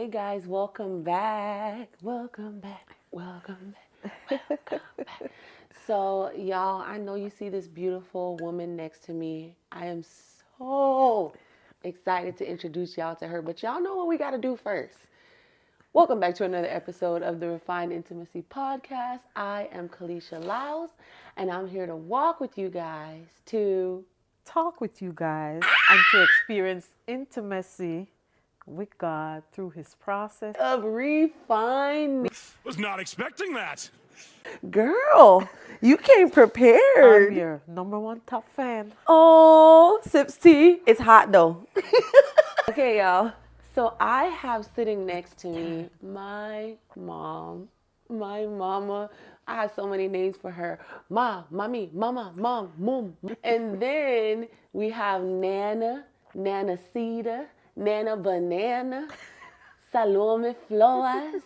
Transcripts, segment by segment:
Hey guys, welcome back. Welcome back. Welcome back. Welcome back. So, y'all, I know you see this beautiful woman next to me. I am so excited to introduce y'all to her, but y'all know what we got to do first. Welcome back to another episode of the Refined Intimacy Podcast. I am Kalisha Lyles, and I'm here to walk with you guys to talk with you guys and to experience intimacy with God through his process. of refined. Was not expecting that. Girl, you came I'm prepared. your number one top fan. Oh, sips tea. It's hot though. Okay, y'all. So I have sitting next to me my mom, my mama. I have so many names for her. Ma, mommy, mama, mom, mom. And then we have Nana, Nana Cedar, Nana Banana, Salome Flores.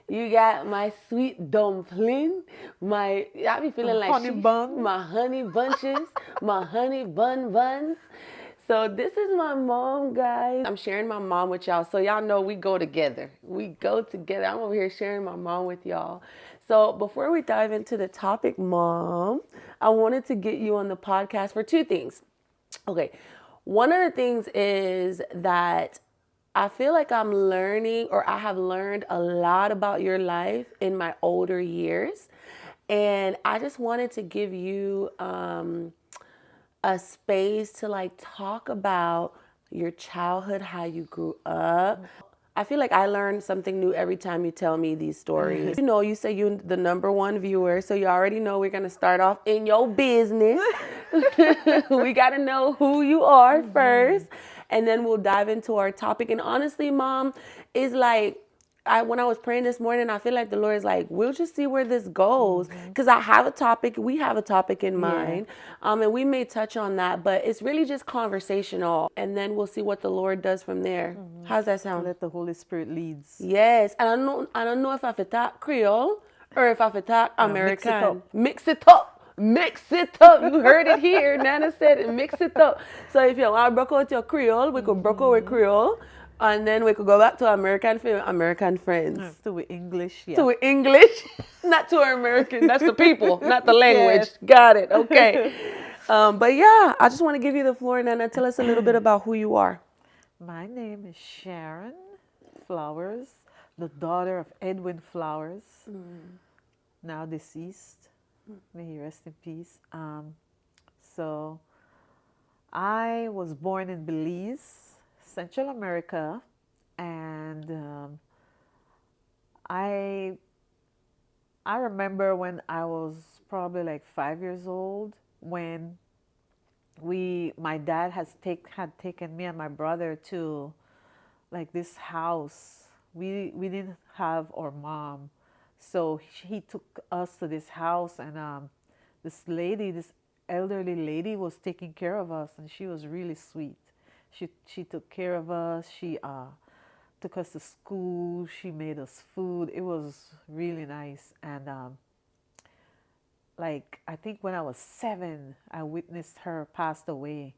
You got my sweet dumpling. I be feeling like honey bun. my honey bunches, my honey bun buns. So this is my mom, guys. I'm sharing my mom with y'all, so y'all know we go together. We go together. I'm over here sharing my mom with y'all. So before we dive into the topic, Mom, I wanted to get you on the podcast for two things. Okay, one of the things is that I feel like I'm learning, or I have learned a lot about your life in my older years. And I just wanted to give you a space to like talk about your childhood, how you grew up. I feel like I learn something new every time you tell me these stories. You know, you say you're the number one viewer, so you already know we're gonna start off in your business. We gotta know who you are first, and then we'll dive into our topic. And honestly, Mom, is like when I was praying this morning, I feel like the Lord is like, we'll just see where this goes. Because I have a topic, we have a topic in mind, and we may touch on that, but it's really just conversational. And then we'll see what the Lord does from there. How's that sound? Let the Holy Spirit leads. Yes, and I don't know if I fit talk Creole or if I fit talk Mix it American. up. Mix it up. Mix it up. You heard it here. Nana said it. Mix it up. So if you want to broke out your Creole, we could broke out with Creole. And then we could go back to American American friends. To English, yeah. To English, not to our American. That's the people, not the language. Yes. Got it. Okay. But yeah, I just want to give you the floor, Nana. Tell us a little bit about who you are. My name is Sharon Flowers, the daughter of Edwin Flowers, now deceased. May he rest in peace. So I was born in Belize, Central America, and I remember when I was probably like 5 years old when my dad had taken me and my brother to like this house. We didn't have our mom, so he took us to this house, and this elderly lady was taking care of us, and she was really sweet. She took care of us. She took us to school. She made us food. It was really nice. And like I think when I was 7, I witnessed her passed away.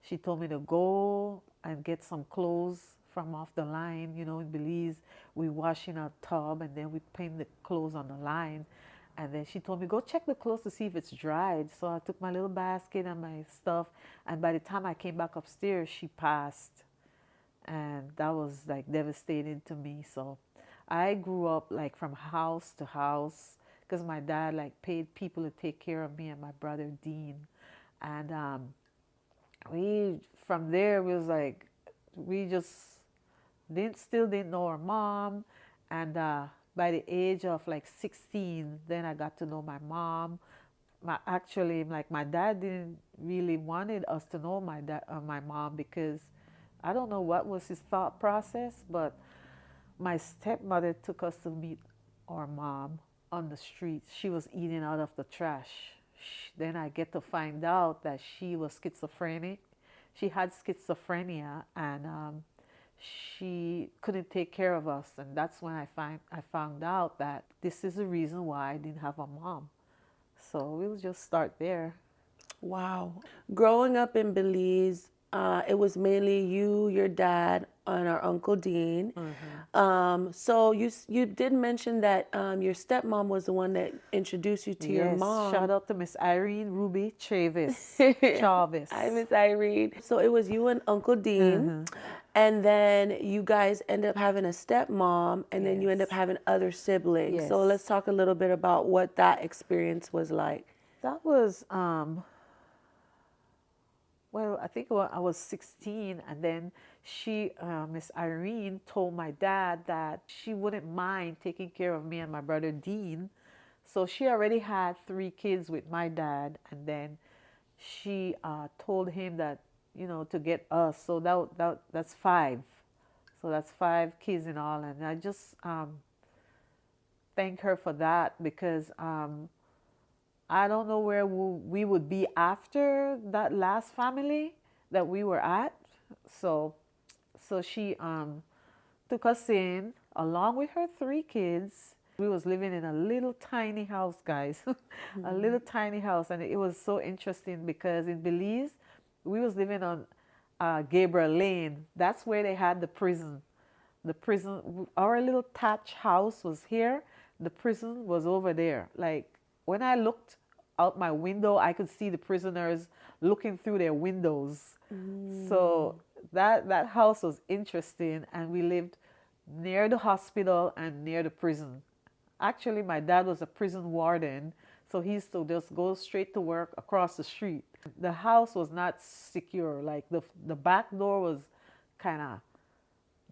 She told me to go and get some clothes from off the line. You know, in Belize, we wash in a tub and then we paint the clothes on the line. And then she told me, go check the clothes to see if it's dried. So I took my little basket and my stuff. And by the time I came back upstairs, she passed. And that was like devastating to me. So I grew up like from house to house because my dad like paid people to take care of me and my brother Dean. And we from there was like we just didn't know our mom. And by the age of like 16, then I got to know my mom. Actually, like my dad didn't really wanted us to know my mom, because I don't know what was his thought process, but my stepmother took us to meet our mom on the street. She was eating out of the trash. Then I get to find out that she was schizophrenic. She had schizophrenia, and she couldn't take care of us. And that's when I found out that this is the reason why I didn't have a mom. So we'll just start there. Wow. Growing up in Belize, it was mainly you, your dad, and our Uncle Dean. So you did mention that your stepmom was the one that introduced you to your Yes, shout mom. out to Miss Irene Ruby Chavis. Chavis. Hi, Miss Irene. So it was you and Uncle Dean, and then you guys end up having a stepmom, and then you end up Yes. having other siblings. So let's Yes. talk a little bit about what that experience was like. That was well, I think I was 16, and then Miss Irene, told my dad that she wouldn't mind taking care of me and my brother Dean. So she already had 3 kids with my dad, and then she told him that, to get us. So that's 5. So that's 5 kids in all, and I just thank her for that, because I don't know where we would be after that last family that we were at. So, she took us in along with her 3 kids. We was living in a little tiny house, guys, a little tiny house, and it was so interesting because in Belize, we was living on Gabriel Lane. That's where they had the prison. The prison, our little thatch house was here. The prison was over there. Like, when I looked out my window, I could see the prisoners looking through their windows. So that house was interesting, and we lived near the hospital and near the prison. Actually, my dad was a prison warden, so he used to just go straight to work across the street. The house was not secure. Like, the back door was kind of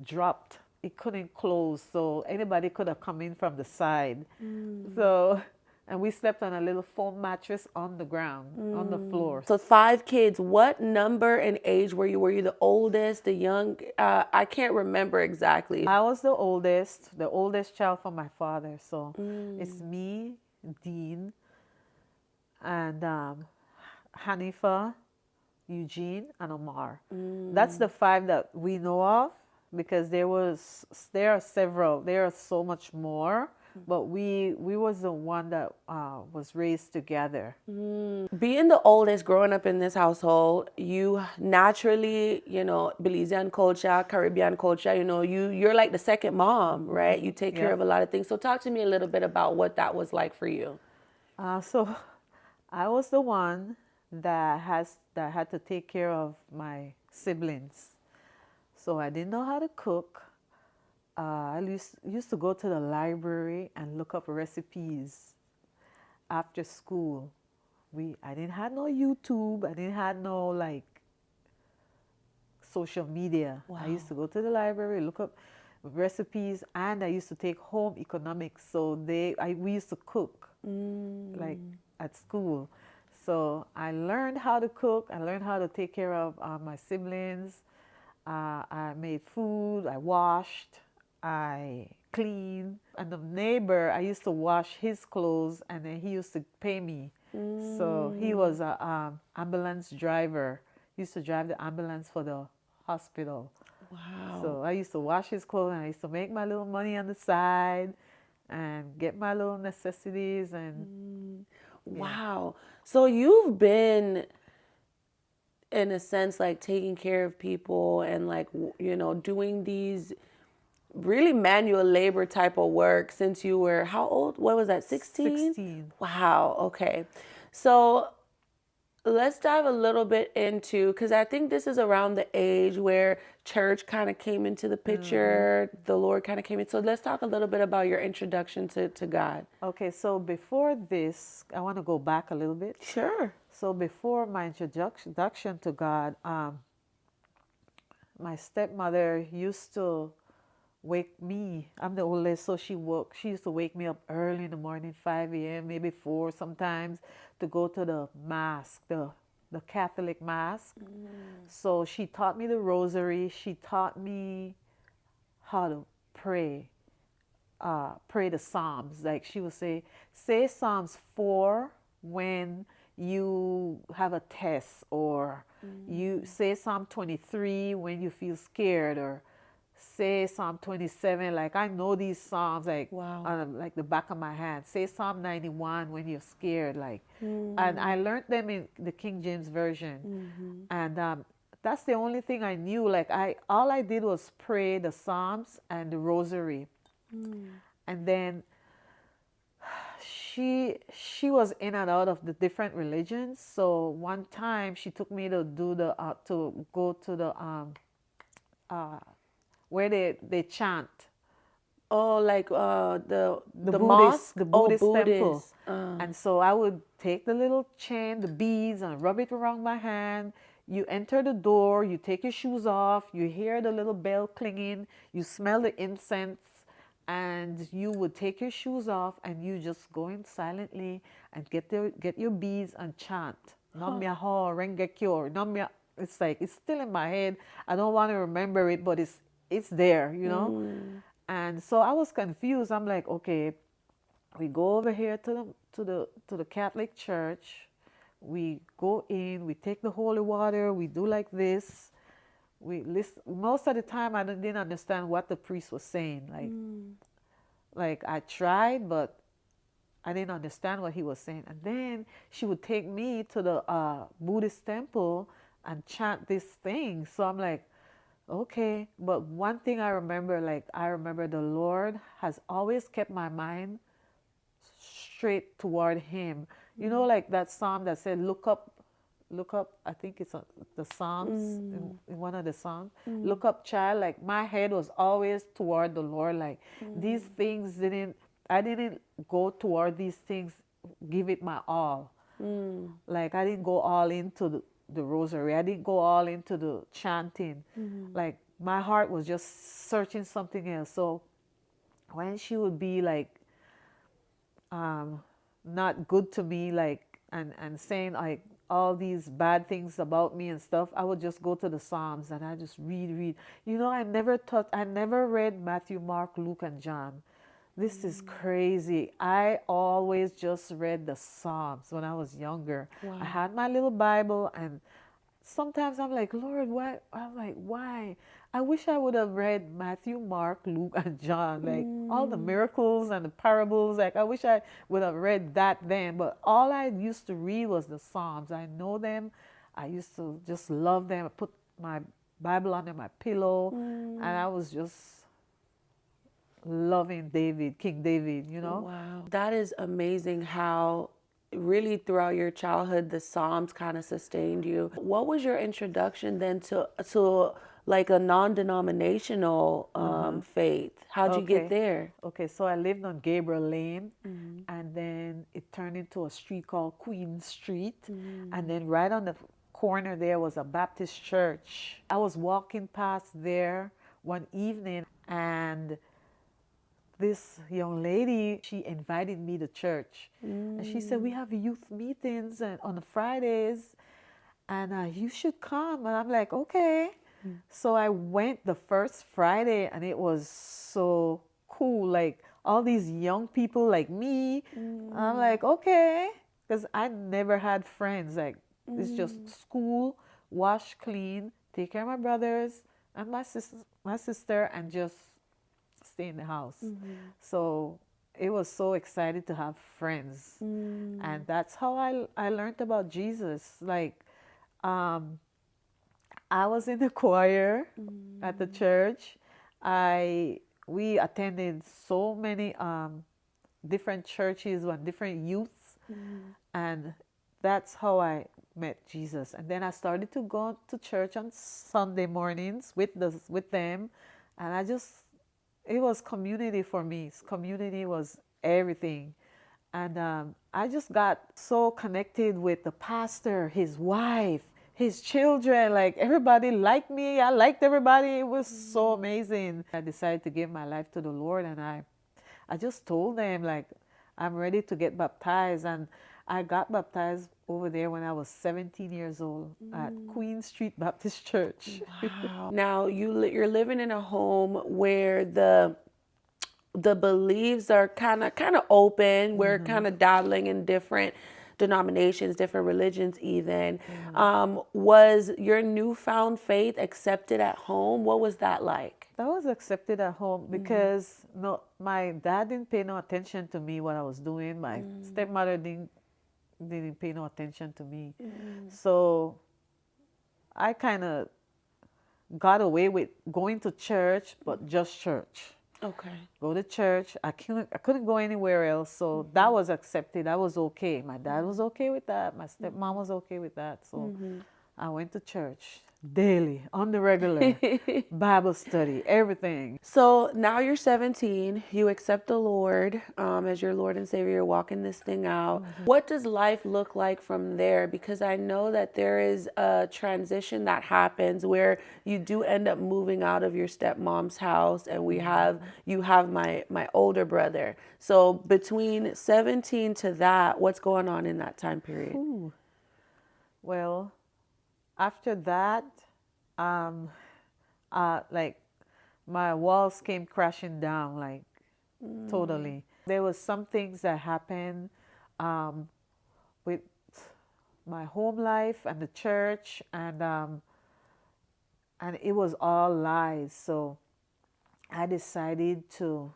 dropped. It couldn't close, so anybody could have come in from the side. So, and we slept on a little foam mattress on the ground, on the floor. So 5 kids. What number and age were you? Were you the oldest, the young? I can't remember exactly. I was the oldest child from my father. So it's me, Dean, and Hanifa, Eugene, and Omar. That's the 5 that we know of, because there are several. There are so much more, but we was the one that was raised together. Being the oldest, growing up in this household, you naturally, Belizean culture, Caribbean culture, you're like the second mom, right? You take care Yeah. of a lot of things. So talk to me a little bit about what that was like for you. So I was the one that had to take care of my siblings. So I didn't know how to cook. I used to go to the library and look up recipes after school. I didn't have no YouTube. I didn't have no like social media. I used to go to the library, look up recipes, and I used to take home economics. So we used to cook like at school. So I learned how to cook. I learned how to take care of my siblings. I made food. I washed. I cleaned. And the neighbor, I used to wash his clothes, and then he used to pay me. So he was a ambulance driver. He used to drive the ambulance for the hospital. Wow. So I used to wash his clothes, and I used to make my little money on the side and get my little necessities. And Wow. So you've been, in a sense, like taking care of people and like, doing these really manual labor type of work since you were, how old? What was that, 16? 16. Wow. Okay. So let's dive a little bit into, because I think this is around the age where church kind of came into the picture, the Lord kind of came in. So let's talk a little bit about your introduction to God. Okay, so before this, I want to go back a little bit. Sure. So before my introduction to God, my stepmother used to wake me. I'm the oldest, so she used to wake me up early in the morning, 5 a.m., maybe 4 sometimes, to go to the mass, the Catholic mass. So she taught me the rosary. She taught me how to pray the Psalms. Like, she would say Psalms 4 when you have a test, or you say Psalm 23 when you feel scared, or say Psalm 27. Like, I know these Psalms like like the back of my hand. Say Psalm 91 when you're scared. Like, and I learned them in the King James Version. And That's the only thing I knew. Like all I did was pray the Psalms and the Rosary. And then she was in and out of the different religions. So one time she took me to do the to go to the uh where they chant, Oh, like the the Buddhist mosque? the Oh, Buddhist temple. Buddhist. And so I would take the little chain, the beads, and rub it around my hand. You enter the door, you take your shoes off, you hear the little bell clinging, you smell the incense, and you would take your shoes off and you just go in silently and get your beads and chant. Nam Myoho Renge Kyo. It's like it's still in my head. I don't want to remember it, but it's there, you know. And so I was confused. I'm like, okay, we go over here to the Catholic Church. We go in, we take the holy water, we do like this. We listen. Most of the time, I didn't understand what the priest was saying. Like I tried, but I didn't understand what he was saying. And then she would take me to the Buddhist temple and chant this thing. So I'm like, okay. But one thing I remember the Lord has always kept my mind straight toward Him. You know, like that psalm that said, look up. I think it's the Psalms, in one of the Psalms. Look up, child. Like my head was always toward the Lord. Like these things I didn't go toward these things, give it my all. Like I didn't go all into the rosary. I didn't go all into the chanting. Like my heart was just searching something else. So when she would be like, not good to me, like and saying like all these bad things about me and stuff, I would just go to the Psalms and I just read. You know, I never read Matthew, Mark, Luke, and John. This is crazy. I always just read the Psalms when I was younger. I had my little Bible, and sometimes I'm like, Lord, why? I'm like, why? I wish I would have read Matthew, Mark, Luke, and John, like all the miracles and the parables. Like, I wish I would have read that then. But all I used to read was the Psalms. I know them. I used to just love them. I put my Bible under my pillow, and I was just loving David, King David, you know? Wow. That is amazing how really throughout your childhood the Psalms kind of sustained you. What was your introduction then to like a non-denominational faith? How'd you get Okay. there? Okay, so I lived on Gabriel Lane, and then it turned into a street called Queen Street. And then right on the corner there was a Baptist church. I was walking past there one evening, and this young lady, she invited me to church. And she said, we have youth meetings and on the Fridays, and you should come. And I'm like, okay. So I went the first Friday, and it was so cool. Like all these young people like me. I'm like, okay. Because I never had friends. Like it's just school, wash, clean, take care of my brothers and my sister, and just stay in the house. So it was so excited to have friends. And that's how I learned about Jesus. Like I was in the choir at the church. We attended so many different churches and different youths, and that's how I met Jesus. And then I started to go to church on Sunday mornings with them, and it was community for me. Community was everything. And I just got so connected with the pastor, his wife, his children. Like everybody liked me. I liked everybody. It was so amazing. I decided to give my life to the Lord, and I just told them like I'm ready to get baptized. And I got baptized over there when I was 17 years old at Queen Street Baptist Church. Wow. Now you're living in a home where the beliefs are kind of open. We're kind of dabbling in different denominations, different religions even. Was your newfound faith accepted at home? What was that like? That was accepted at home because no, my dad didn't pay no attention to me what I was doing. My stepmother didn't pay no attention to me. So I kind of got away with going to church, but just church. Okay. Go to church. I couldn't go anywhere else. So that was accepted. I was okay. My dad was okay with that. My stepmom was okay with that. So I went to church daily, on the regular, Bible study, everything. So now you're 17, you accept the Lord as your Lord and Savior, you're walking this thing out. What does life look like from there? Because I know that there is a transition that happens where you do end up moving out of your stepmom's house, and you have my older brother. So between 17 to that, what's going on in that time period? Ooh. Well, after that, like my walls came crashing down, like totally. There was some things that happened with my home life and the church, and it was all lies. So I decided to,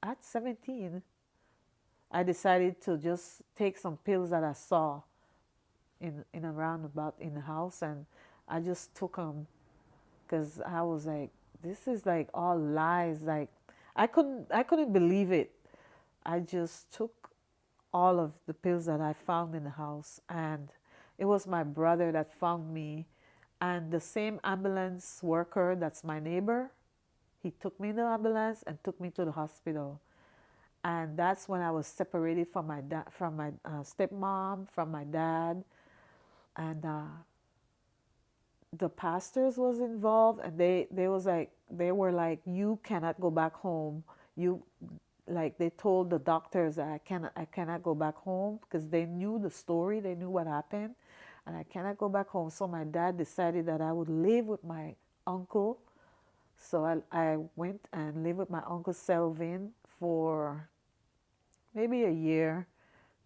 at 17, I decided to just take some pills that I saw in a roundabout in the house, and I just took them because I was like, this is like all lies. Like I couldn't believe it. I just took all of the pills that I found in the house, and it was my brother that found me, and the same ambulance worker that's my neighbor, he took me in the ambulance and took me to the hospital. And that's when I was separated from my dad, from my stepmom, from my dad, and the pastors was involved, and they were like, you cannot go back home. You, like, they told the doctors that I cannot go back home because they knew the story, they knew what happened, and I cannot go back home. So my dad decided that I would live with my uncle. So I went and lived with my uncle Selvin for maybe a year.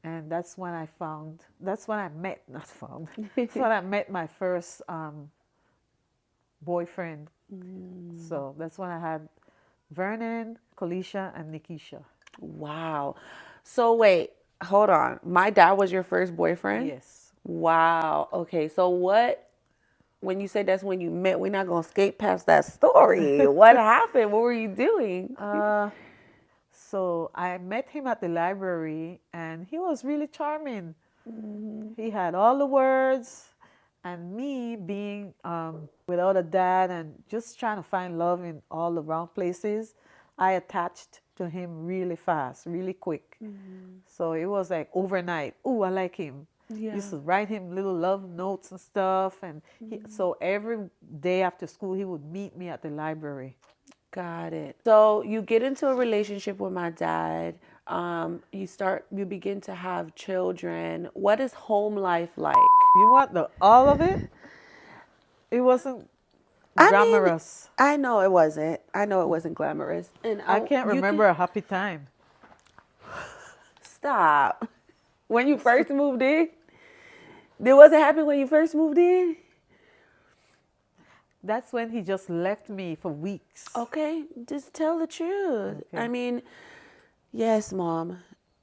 And that's when I met, not found, that's when I met my first boyfriend. So that's when I had Vernon, Kalisha, and Nikisha. Wow. So wait, hold on. My dad was your first boyfriend? Yes. Wow. Okay. So when you say that's when you met, we're not going to skate past that story. What happened? What were you doing? So I met him at the library, and he was really charming. He had all the words, and me being without a dad and just trying to find love in all the wrong places, I attached to him really fast, really quick. So it was like overnight. Ooh, I like him. Yeah. Used to write him little love notes and stuff, and so every day after school he would meet me at the library. Got it. So you get into a relationship with my dad. You begin to have children. What is home life like? You want the all of it? It wasn't I mean, glamorous. I know it wasn't. I know it wasn't glamorous. And I can't you remember a happy time. Stop. When you first moved in, it wasn't happy when you first moved in. That's when he just left me for weeks. Okay, just tell the truth. Okay. I mean, yes, mom.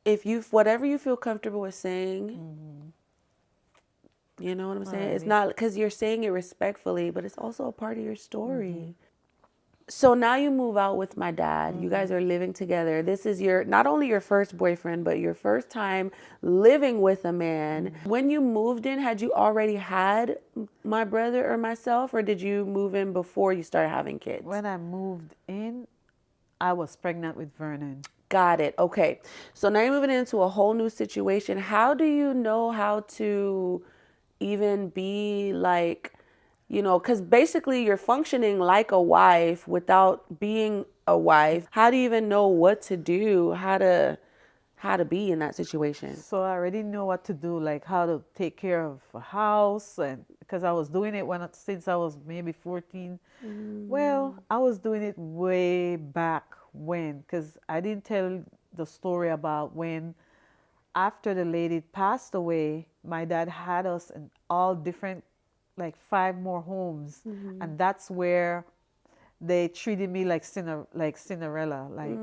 If you whatever you feel comfortable with saying, you know what I'm saying? It's Alrighty. not because you're saying it respectfully, but it's also a part of your story. So now you move out with my dad. You guys are living together. This is your not only your first boyfriend, but your first time living with a man. When you moved in, had you already had my brother or myself, or did you move in before you started having kids? When I moved in, I was pregnant with Vernon. Got it. Okay. So now you're moving into a whole new situation. How do you know how to even be like, because basically you're functioning like a wife without being a wife. How do you even know what to do, how to be in that situation? So I already know what to do, like how to take care of a house, and because I was doing it since I was maybe 14. Well, I was doing it way back when, because I didn't tell the story about when after the lady passed away, my dad had us in all different, like 5 more homes, and that's where they treated me like Cinderella. Like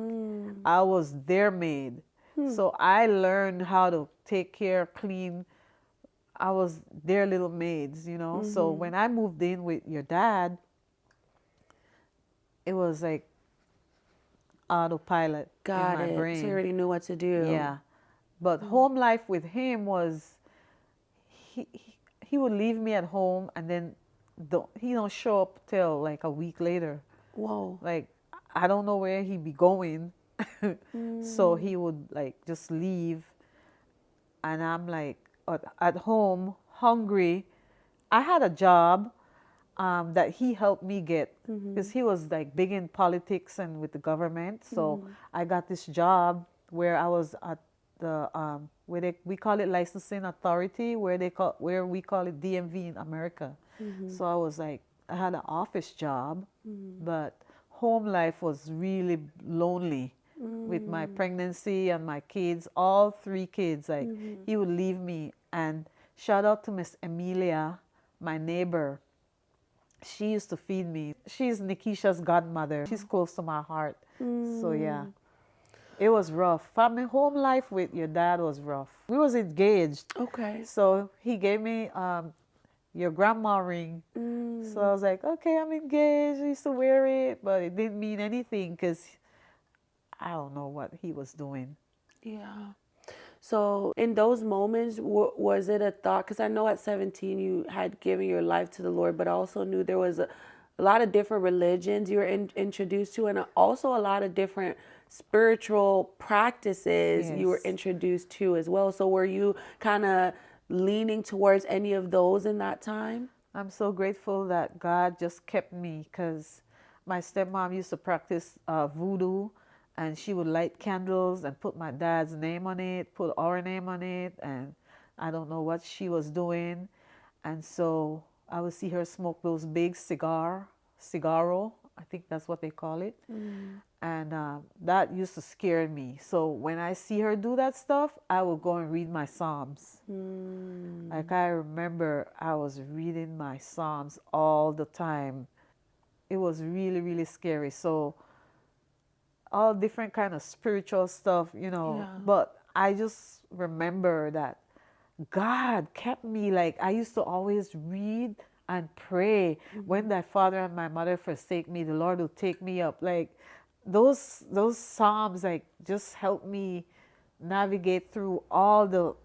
I was their maid. So I learned how to take care, clean I was their little maids, you know. So when I moved in with your dad, it was like autopilot in Got my it. So you brain. already knew what to do. Yeah. But home life with him was he would leave me at home and then he don't show up till like a week later. Whoa. Like I don't know where he'd be going. So he would like just leave and I'm like at home hungry. I had a job that he helped me get because he was like big in politics and with the government. So I got this job where I was at the we call it licensing authority, where we call it DMV in America. So I was like I had an office job, but home life was really lonely with my pregnancy and my kids, all three kids. Like he would leave me. And shout out to Miss Amelia, my neighbor. She used to feed me. She's Nikisha's godmother. She's close to my heart. So yeah, it was rough. Family home life with your dad was rough. We was engaged. Okay. So he gave me your grandma ring. So I was like, okay, I'm engaged. I used to wear it, but it didn't mean anything because I don't know what he was doing. Yeah. So in those moments, was it a thought? Because I know at 17 you had given your life to the Lord, but I also knew there was a lot of different religions you were introduced to, and also a lot of different spiritual practices you were Yes. introduced to as well. So were you kind of leaning towards any of those in that time? I'm so grateful that God just kept me because my stepmom used to practice voodoo and she would light candles and put my dad's name on it, put our name on it, and I don't know what she was doing. And so I would see her smoke those big cigarro, I think that's what they call it. And that used to scare me. So when I see her do that stuff, I would go and read my Psalms. Like I remember I was reading my Psalms all the time. It was really, really scary. So all different kind of spiritual stuff, you know. Yeah. But I just remember that God kept me. Like I used to always read and pray. When thy father and my mother forsake me, the Lord will take me up. Like those psalms like just help me navigate through all the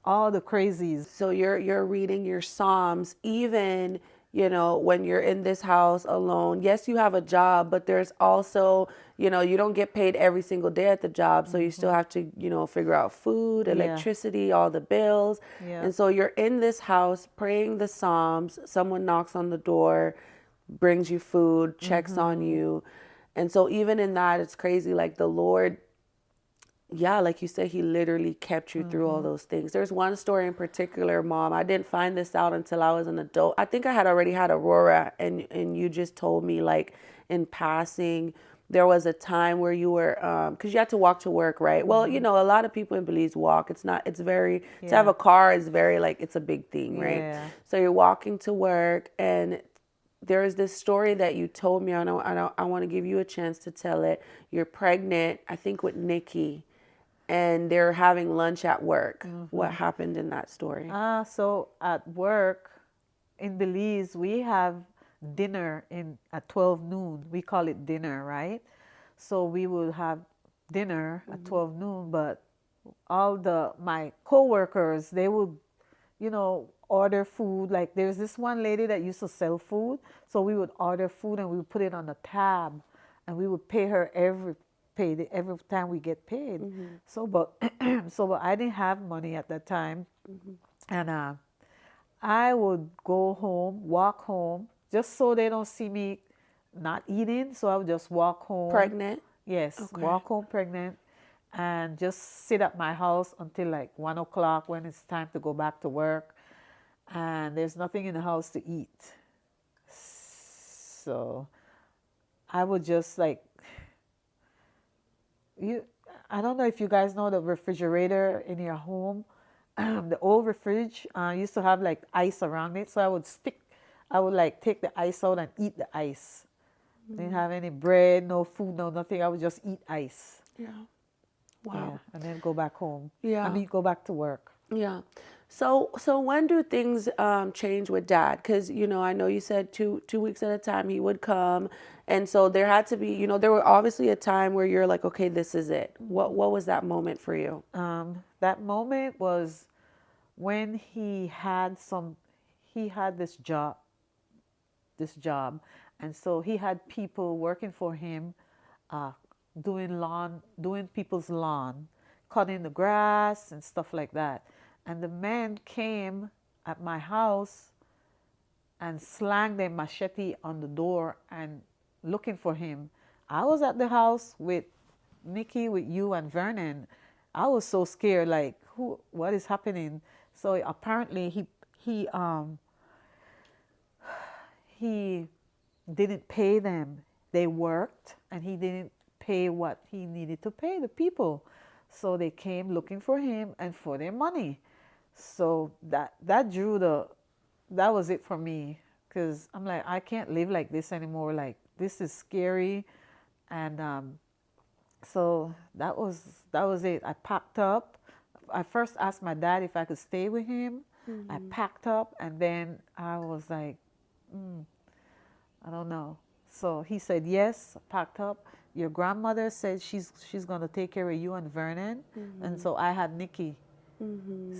crazies. So you're reading your Psalms even, when you're in this house alone. Yes, you have a job, but there's also, you don't get paid every single day at the job. So you still have to, figure out food, Yeah. electricity, all the bills. Yeah. And so you're in this house praying the Psalms. Someone knocks on the door, brings you food, checks on you. And so even in that, it's crazy. Like the Lord, yeah, like you said, he literally kept you through all those things. There's one story in particular, Mom. I didn't find this out until I was an adult. I think I had already had Aurora, and you just told me, like, in passing, there was a time where you were, because you had to walk to work, right? Well, a lot of people in Belize walk. It's very, to have Yeah. a car is very, like, it's a big thing, right? Yeah. So you're walking to work, and there is this story that you told me, and I want to give you a chance to tell it. You're pregnant, I think, with Nikki, and they're having lunch at work. What happened in that story? So at work in Belize, we have dinner at 12 noon. We call it dinner, right? So we will have dinner at 12 noon, but all my coworkers, they would, order food. Like there's this one lady that used to sell food. So we would order food and we would put it on a tab and we would pay her every time we get paid. So but but I didn't have money at that time. And I would go home, walk home, just so they don't see me not eating. So I would just walk home. Pregnant? Yes, Okay. walk home pregnant and just sit at my house until like 1 o'clock when it's time to go back to work. And there's nothing in the house to eat. So I would just like, I don't know if you guys know the refrigerator in your home. The old fridge used to have like ice around it. So I would like take the ice out and eat the ice. Didn't have any bread, no food, no nothing. I would just eat ice. Yeah. Yeah, Wow. and then go back home. Yeah. I mean, go back to work. Yeah. So when do things change with dad? Because I know you said two weeks at a time he would come, and so there had to be there were obviously a time where you're like, okay, this is it. What was that moment for you? That moment was when he had this job, and so he had people working for him, uh, doing people's lawn, cutting the grass and stuff like that. And the man came at my house and slanged a machete on the door and looking for him. I was at the house with Nikki, with you and Vernon. I was so scared, like, what is happening? So apparently he didn't pay them. They worked and he didn't pay what he needed to pay the people. So they came looking for him and for their money. So that was it for me, because I'm like, I can't live like this anymore. Like, this is scary. And so that was it. I packed up. I first asked my dad if I could stay with him. I packed up, and then I was like, I don't know. So he said yes, packed up. Your grandmother said she's gonna take care of you and Vernon, and so I had Nikki.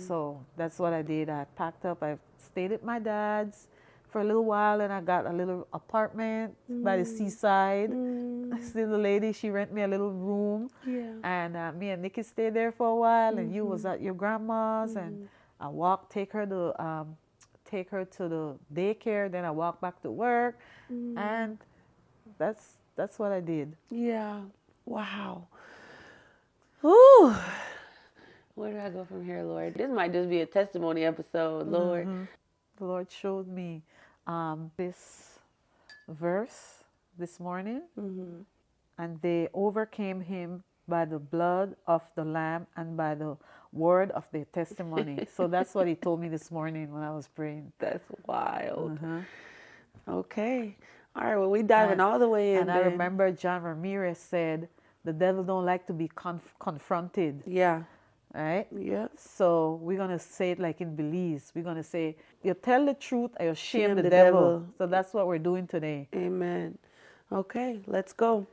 So that's what I did. I packed up. I stayed at my dad's for a little while, and I got a little apartment by the seaside. Still, the lady, she rent me a little room, Yeah. and me and Nikki stayed there for a while. And you was at your grandma's, and I walked, take her to the daycare. Then I walked back to work, and that's what I did. Yeah. Wow. Ooh. Where do I go from here, Lord? This might just be a testimony episode, Lord. The Lord showed me this verse this morning, and they overcame him by the blood of the Lamb and by the word of their testimony. So that's what he told me this morning when I was praying. That's wild. Okay. All right. Well, we diving all the way in. And I then. remember John Ramirez said, the devil don't like to be confronted. Yeah. Right? Yeah. So we're going to say it like in Belize. We're going to say, you tell the truth or you shame Shame the the devil. devil. So that's what we're doing today. Amen. Okay, let's go.